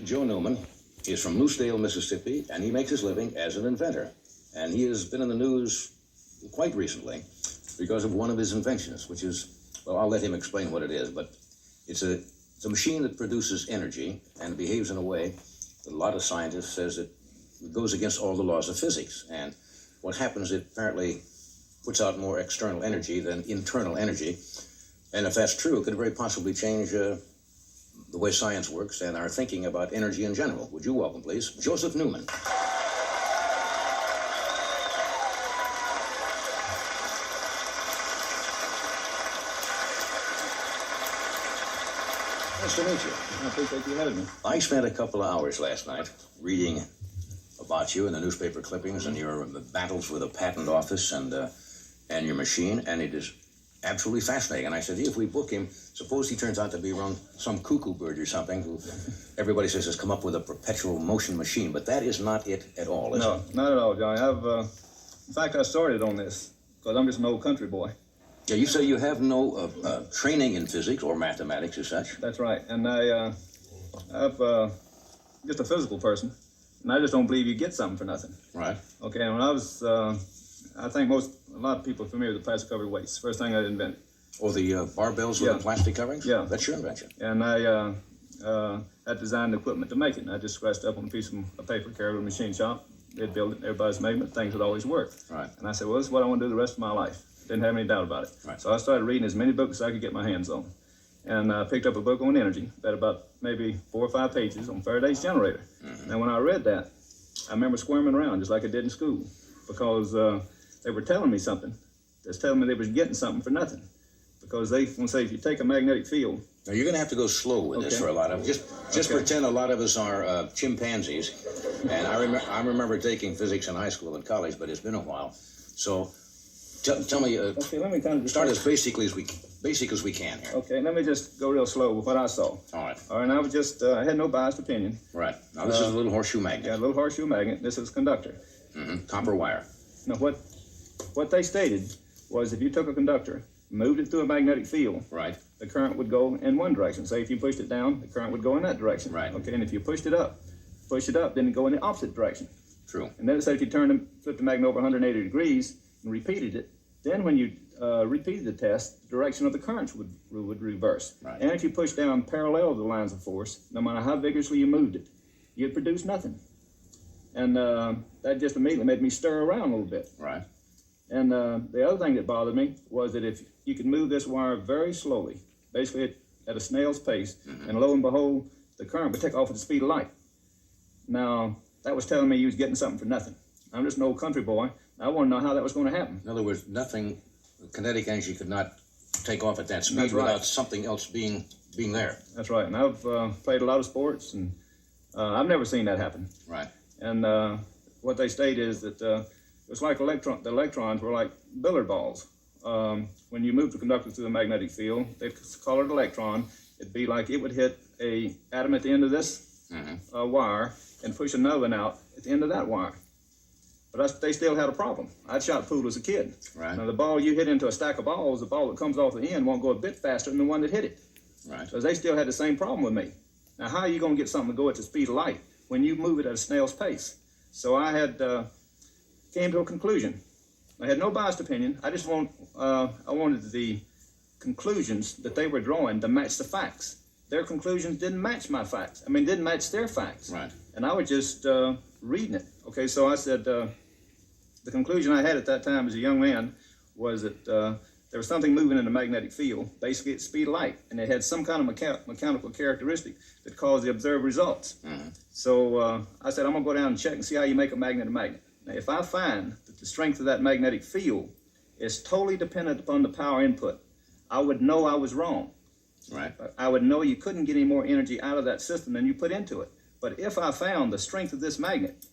Joe Newman is from Lucedale, Mississippi, and he makes his living as an inventor. And he has been in the news quite recently because of one of his inventions, which is, well, I'll let him explain what it is, but it's a machine that produces energy and behaves in a way that a lot of scientists says it goes against all the laws of physics. And what happens, it apparently puts out more external energy than internal energy. And if that's true, it could very possibly change the way science works and our thinking about energy in general. Would you welcome, please, Joseph Newman. Nice to meet you. I appreciate you having me. I spent a couple of hours last night reading about you in the newspaper clippings and your battles with the patent office and your machine, and it is absolutely fascinating. And I said, if we book him, suppose he turns out to be around some cuckoo bird or something who everybody says has come up with a perpetual motion machine, but that is not it at all, is it? No, not at all, Johnny. In fact, I started on this because I'm just an old country boy. Yeah, you say you have no training in physics or mathematics as such. That's right. And I'm just a physical person, and I just don't believe you get something for nothing. Right. Okay, and when I was, I think a lot of people are familiar with the plastic covered weights. First thing I invented. Oh, the barbells with the plastic coverings? Yeah. That's your invention. And I designed the equipment to make it. And I just scratched up on a piece of paper, carried it to a machine shop. They'd build it, everybody's measurement, things would always work. Right. And I said, well, this is what I want to do the rest of my life. Didn't have any doubt about it. Right. So I started reading as many books as I could get my hands on. And I picked up a book on energy, that about maybe 4 or 5 pages on Faraday's generator. Mm-hmm. And when I read that, I remember squirming around just like I did in school, because they were telling me something. They was telling me they was getting something for nothing. Because they want to say, if you take a magnetic field. Now you're going to have to go slow with this for a lot of just pretend a lot of us are chimpanzees. And I remember taking physics in high school and college, but it's been a while. So tell me, okay, let me kind of start as basic as we can here. Okay, let me just go real slow with what I saw. All right. All right, and I was just, I had no biased opinion. Right. Now this is a little horseshoe magnet. Yeah, a little horseshoe magnet. This is conductor. Mm-hmm. Copper wire. Now what they stated was if you took a conductor, moved it through a magnetic field, right, the current would go in one direction. Say if you pushed it down, the current would go in that direction. Right. Okay, and if you pushed it up, then it'd go in the opposite direction. True. And then it said if you flipped the magnet over 180 degrees and repeated it, then when you repeated the test, the direction of the currents would reverse. Right. And if you pushed down parallel to the lines of force, no matter how vigorously you moved it, you'd produce nothing. And that just immediately made me stir around a little bit. Right. And the other thing that bothered me was that if you could move this wire very slowly, basically at a snail's pace, and lo and behold, the current would take off at the speed of light. Now, that was telling me you was getting something for nothing. I'm just an old country boy. I want to know how that was going to happen. In other words, kinetic energy could not take off at that speed That's right. without something else being there. That's right. And I've played a lot of sports, and I've never seen that happen. Right. And what they state is that it's like the electrons were like billiard balls. When you move the conductor through the magnetic field, they call it an electron. It'd be like it would hit a atom at the end of this wire and push another one out at the end of that wire. But they still had a problem. I'd shot pool as a kid. Right. Now the ball you hit into a stack of balls, the ball that comes off the end won't go a bit faster than the one that hit it. Right. So they still had the same problem with me. Now how are you going to get something to go at the speed of light when you move it at a snail's pace? So I had came to a conclusion. I had no biased opinion. I just I wanted the conclusions that they were drawing to match the facts. Their conclusions didn't match my facts. Didn't match their facts. Right. And I was just reading it. Okay, so I said, the conclusion I had at that time as a young man was that there was something moving in the magnetic field, basically at the speed of light, and it had some kind of mechanical characteristic that caused the observed results. Mm-hmm. So I said, I'm going to go down and check and see how you make a magnet a magnet. Now, if I find that the strength of that magnetic field is totally dependent upon the power input, I would know I was wrong. Right. I would know you couldn't get any more energy out of that system than you put into it. But if I found the strength of this magnet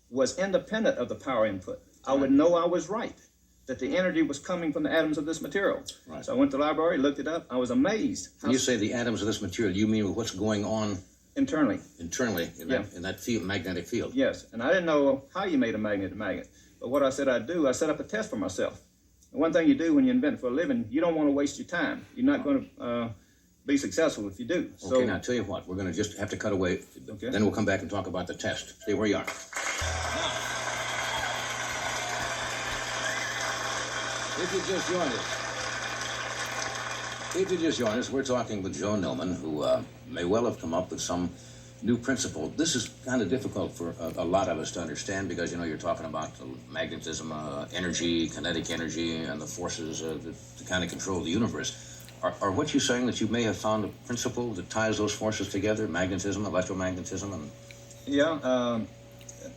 was independent of the power input, I would know I was right, that the energy was coming from the atoms of this material. Right. So I went to the library, looked it up. I was amazed. When you say the atoms of this material, you mean what's going on internally in that field, magnetic field? Yes, and I didn't know how you made a magnet a magnet. But what I said I'd do, I set up a test for myself. And one thing you do when you invent for a living, you don't want to waste your time. You're not going to be successful if you do. Okay, So now tell you what, we're going to just have to cut away. Okay. Then we'll come back and talk about the test. Stay where you are. If you just joined us, we're talking with Joe Newman, who may well have come up with some new principle. This is kind of difficult for a lot of us to understand because, you know, you're talking about magnetism, energy, kinetic energy, and the forces to kind of control the universe. Are what you saying that you may have found a principle that ties those forces together, magnetism, electromagnetism, and... Yeah,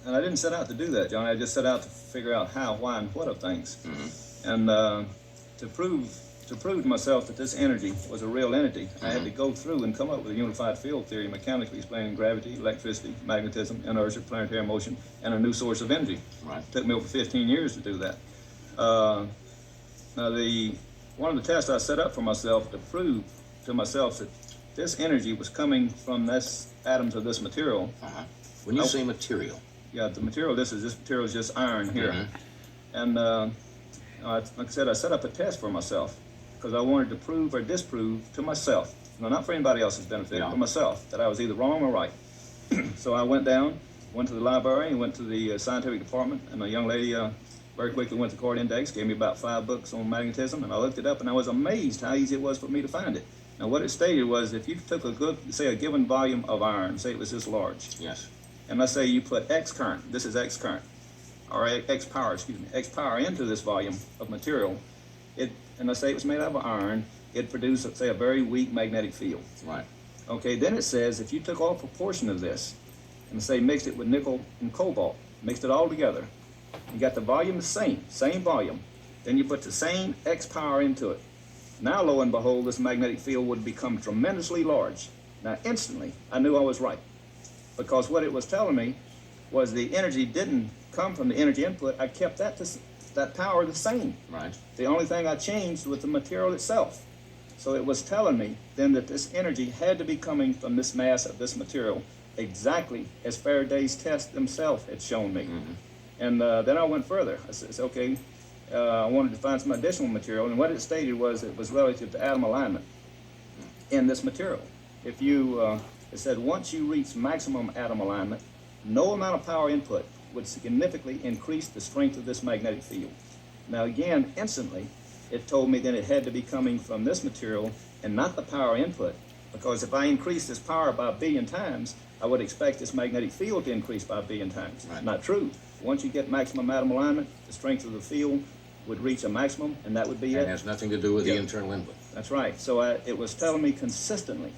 and I didn't set out to do that, John. I just set out to figure out how, why, and what of things. And to prove to myself that this energy was a real entity, I had to go through and come up with a unified field theory mechanically explaining gravity, electricity, magnetism, inertia, planetary motion, and a new source of energy. Right. It took me over 15 years to do that. Now, one of the tests I set up for myself to prove to myself that this energy was coming from this atoms of this material. When you say material? Yeah, the material, this material is just iron here. And like I said, I set up a test for myself because I wanted to prove or disprove to myself, no, not for anybody else's benefit, for myself, that I was either wrong or right. So I went down, went to the library, and went to the scientific department, and a young lady very quickly went to the Accord Index, gave me about 5 books on magnetism, and I looked it up, and I was amazed how easy it was for me to find it. Now, what it stated was if you took a given volume of iron, say it was this large. Yes. And let's say you put X current, this is X current, or X power into this volume of material, and let's say it was made out of iron, it produced, say, a very weak magnetic field. Right. Okay, then it says if you took all proportion of this, and say mixed it with nickel and cobalt, mixed it all together, you got the volume the same volume, then you put the same X power into it. Now, lo and behold, this magnetic field would become tremendously large. Now, instantly, I knew I was right. Because what it was telling me was the energy didn't come from the energy input. I kept that power the same. Right. The only thing I changed was the material itself. So it was telling me then that this energy had to be coming from this mass of this material, exactly as Faraday's test themselves had shown me. And then I went further. I said, okay, I wanted to find some additional material, and what it stated was it was relative to atom alignment in this material. If you, it said once you reach maximum atom alignment, no amount of power input would significantly increase the strength of this magnetic field. Now again, instantly, it told me that it had to be coming from this material and not the power input, because if I increase this power by 1 billion times, I would expect this magnetic field to increase by 1 billion times. Right. Not true. Once you get maximum atom alignment, the strength of the field would reach a maximum, and that would be it. It has nothing to do with the internal input. That's right. So it was telling me consistently.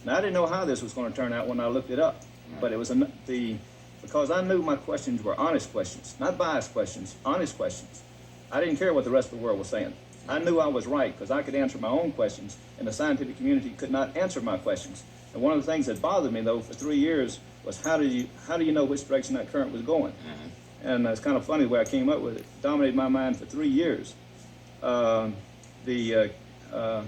Now, I didn't know how this was going to turn out when I looked it up, but it was because I knew my questions were honest questions, not biased questions, honest questions. I didn't care what the rest of the world was saying. I knew I was right because I could answer my own questions, and the scientific community could not answer my questions. And one of the things that bothered me, though, for 3 years was how do you know which direction that current was going? And it's kind of funny the way I came up with it. It dominated my mind for 3 years. The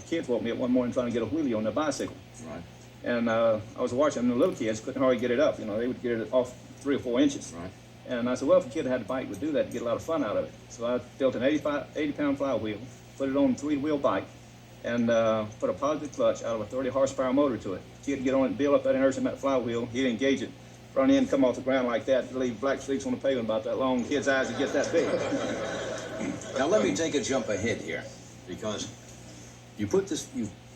kids woke me up one morning trying to get a wheelie on their bicycle. Right. And I was watching, and the little kids couldn't hardly get it up. You know, they would get it off 3 or 4 inches. Right. And I said, well, if a kid had a bike, would do that to get a lot of fun out of it. So I built an 80-pound flywheel, put it on a 3-wheel bike, and put a positive clutch out of a 30-horsepower motor to it. The kid could get on it and build up that inertia in that flywheel. He'd engage it, front end come off the ground like that, leave black streaks on the pavement about that long. Kid's eyes would get that big. Now let me take a jump ahead here, because you put this,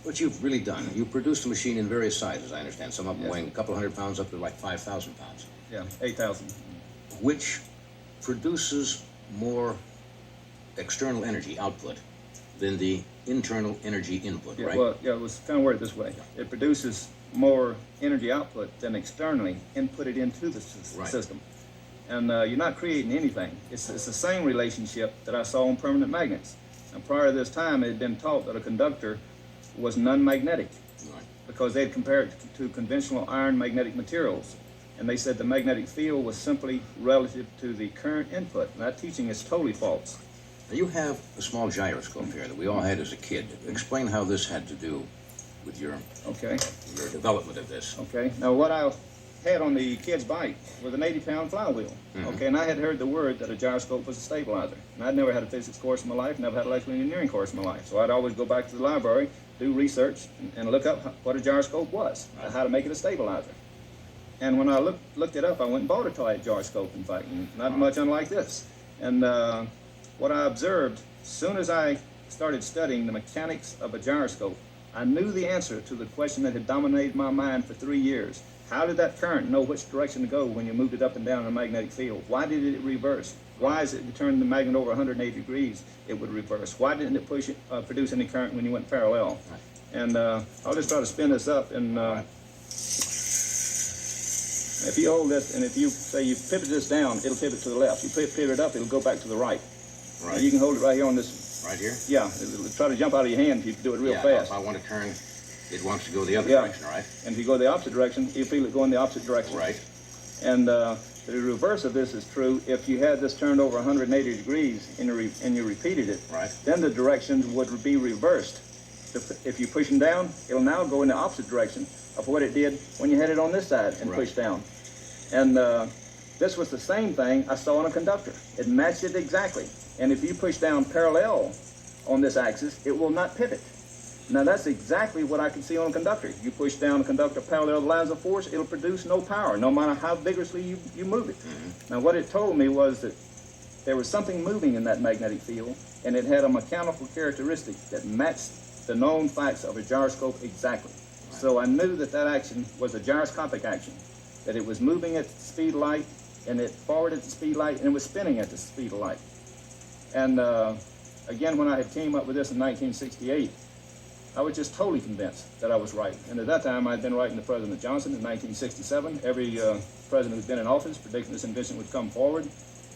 what you've really done, you produced a machine in various sizes, I understand. Some of them weighing a couple hundred pounds up to like 5,000 pounds. Yeah, 8,000. Which produces more external energy output than the internal energy input, Yeah, right? well, yeah, it was kind of worded this way. It produces more energy output than externally inputted into the system. And you're not creating anything. It's the same relationship that I saw on permanent magnets. And prior to this time, it had been taught that a conductor was non-magnetic, because they'd compared it to conventional iron magnetic materials. And they said the magnetic field was simply relative to the current input. And that teaching is totally false. Now you have a small gyroscope here that we all had as a kid. Explain how this had to do with your development of this. Okay. Now what I had on the kid's bike was an 80-pound flywheel. Okay, and I had heard the word that a gyroscope was a stabilizer. And I'd never had a physics course in my life, never had an electrical engineering course in my life. So I'd always go back to the library, do research and look up what a gyroscope was, and how to make it a stabilizer. And when I looked it up, I went and bought a toy gyroscope, in fact, and not much unlike this. And what I observed, as soon as I started studying the mechanics of a gyroscope, I knew the answer to the question that had dominated my mind for 3 years. How did that current know which direction to go when you moved it up and down in a magnetic field? Why did it reverse? Why is it turn the magnet over 180 degrees, it would reverse? Why didn't it produce any current when you went parallel? And I'll just try to spin this up. And if you hold this, and if you say you pivot this down, it'll pivot to the left. You pivot it up, it'll go back to the right. Right. You can hold it right here on this. Right here? Yeah, it'll try to jump out of your hand if you do it real fast. If I want to turn, it wants to go the other direction, right? And if you go the opposite direction, you feel it go in the opposite direction. Right. And the reverse of this is true. If you had this turned over 180 degrees and you repeated it, right, then the directions would be reversed. If you push them down, it'll now go in the opposite direction of what it did when you had it on this side and pushed down. And this was the same thing I saw on a conductor. It matched it exactly. And if you push down parallel on this axis, it will not pivot. Now that's exactly what I can see on a conductor. You push down a conductor parallel to lines of force, it'll produce no power, no matter how vigorously you move it. Now what it told me was that there was something moving in that magnetic field, and it had a mechanical characteristic that matched the known facts of a gyroscope exactly. So I knew that that action was a gyroscopic action, that it was moving at the speed of light, and it forward at the speed of light, and it was spinning at the speed of light. And again, when I had came up with this in 1968, I was just totally convinced that I was right. And at that time, I'd been writing to President Johnson in 1967. Every president who's been in office predicting this invention would come forward.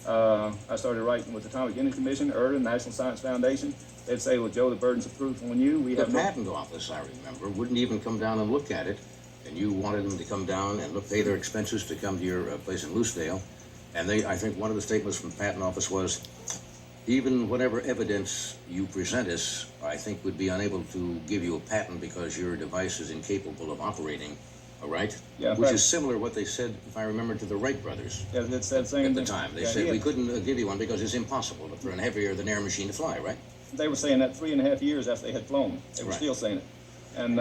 I started writing with the Atomic Energy Commission, ERDA, National Science Foundation. They'd say, well, Joe, the burden's of proof on you. The patent office, I remember, wouldn't even come down and look at it. And you wanted them to come down and pay their expenses to come to your place in Lucedale. And I think one of the statements from the patent office was, even whatever evidence you present us, I think would be unable to give you a patent because your device is incapable of operating, all right? Yeah, which is similar to what they said, if I remember, to the Wright brothers. Yeah, that's that same at the time. They said we couldn't give you one because it's impossible for a heavier than air machine to fly, right? They were saying that 3.5 years after they had flown. They were still saying it. And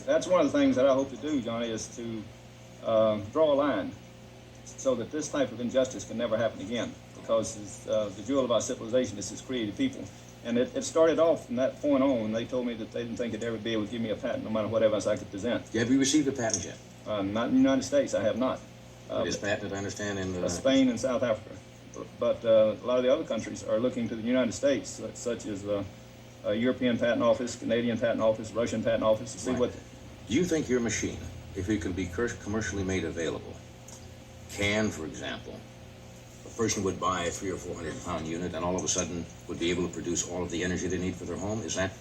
that's one of the things that I hope to do, Johnny, is to draw a line so that this type of injustice can never happen again. Because the jewel of our civilization is its creative people. And it started off from that point on when they told me that they didn't think they'd ever be able to give me a patent no matter what evidence I could present. Have you received a patent yet? Not in the United States, I have not. It is patented, I understand, in Spain and South Africa. But a lot of the other countries are looking to the United States, such as European Patent Office, Canadian Patent Office, Russian Patent Office, to see what... Do you think your machine, if it can be commercially made available, can, for example, a person would buy a 300 or 400 pound unit and all of a sudden would be able to produce all of the energy they need for their home? Is that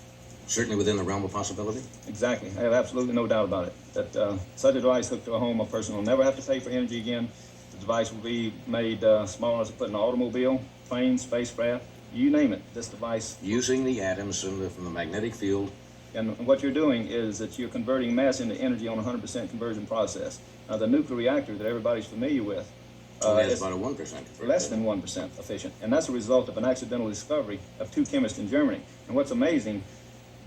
certainly within the realm of possibility? Exactly. I have absolutely no doubt about it. That such a device hooked to a home, a person will never have to pay for energy again. The device will be made small as to put in an automobile, plane, spacecraft, you name it. This device... Using the atoms from the magnetic field. And what you're doing is that you're converting mass into energy on a 100% conversion process. Now, the nuclear reactor that everybody's familiar with is about a 1%. Less than 1% efficient. And that's a result of an accidental discovery of two chemists in Germany. And what's amazing,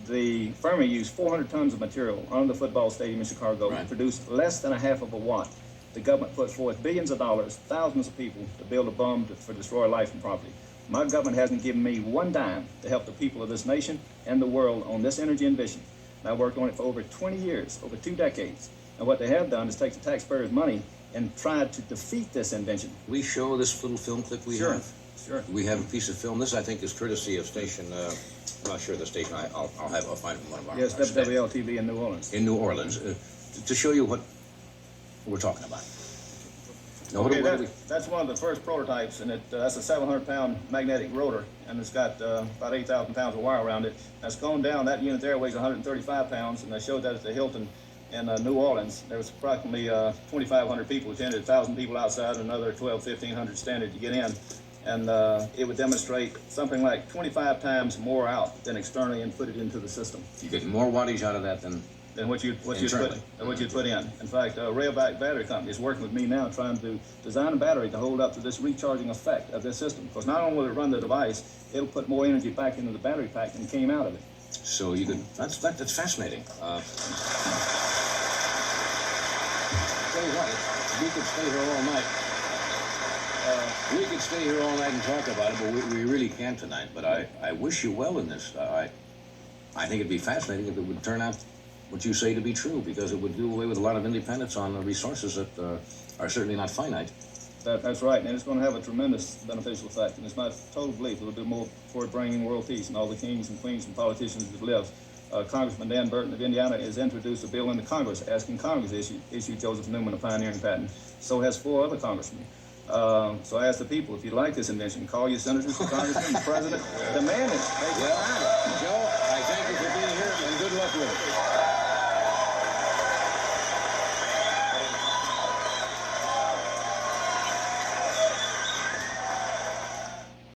the Fermi used 400 tons of material on the football stadium in Chicago to produce less than a half of a watt. The government put forth billions of dollars, thousands of people to build a bomb for destroy life and property. My government hasn't given me one dime to help the people of this nation and the world on this energy invention. And I worked on it for over 20 years, over 2 decades. And what they have done is take the taxpayers' money and tried to defeat this invention. We show this little film clip we have? Sure. We have a piece of film. This, I think, is courtesy of station, I'm not sure the station. I'll find it from one of our... Yes, WWL-TV in New Orleans. In New Orleans, to show you what we're talking about. Okay, that's one of the first prototypes, and that's a 700-pound magnetic rotor, and it's got about 8,000 pounds of wire around it. That's gone down. That unit there weighs 135 pounds, and I showed that at the Hilton in New Orleans. There was approximately 2,500 people attended, 1,000 people outside, and another 1,500 standard to get in. And it would demonstrate something like 25 times more out than externally inputted into the system. You get more wattage out of that than what you'd put in. In fact, Railback Battery Company is working with me now trying to design a battery to hold up to this recharging effect of this system. Because not only will it run the device, it'll put more energy back into the battery pack than came out of it. So you could, that's fascinating. Tell you what, we could stay here all night. We could stay here all night and talk about it, but we really can't tonight. But I wish you well in this. I think it'd be fascinating if it would turn out what you say to be true, because it would do away with a lot of independence on the resources that are certainly not finite. That's right, and it's going to have a tremendous beneficial effect. And it's my total belief it'll do more for bringing world peace and all the kings and queens and politicians that live. Congressman Dan Burton of Indiana has introduced a bill into Congress asking Congress to issue Joseph Newman a pioneering patent. So has 4 other congressmen. So I ask the people, if you like this invention, call your senators, the congressmen, the president, demand it. Well, Joe, I thank you for being here, and good luck with it.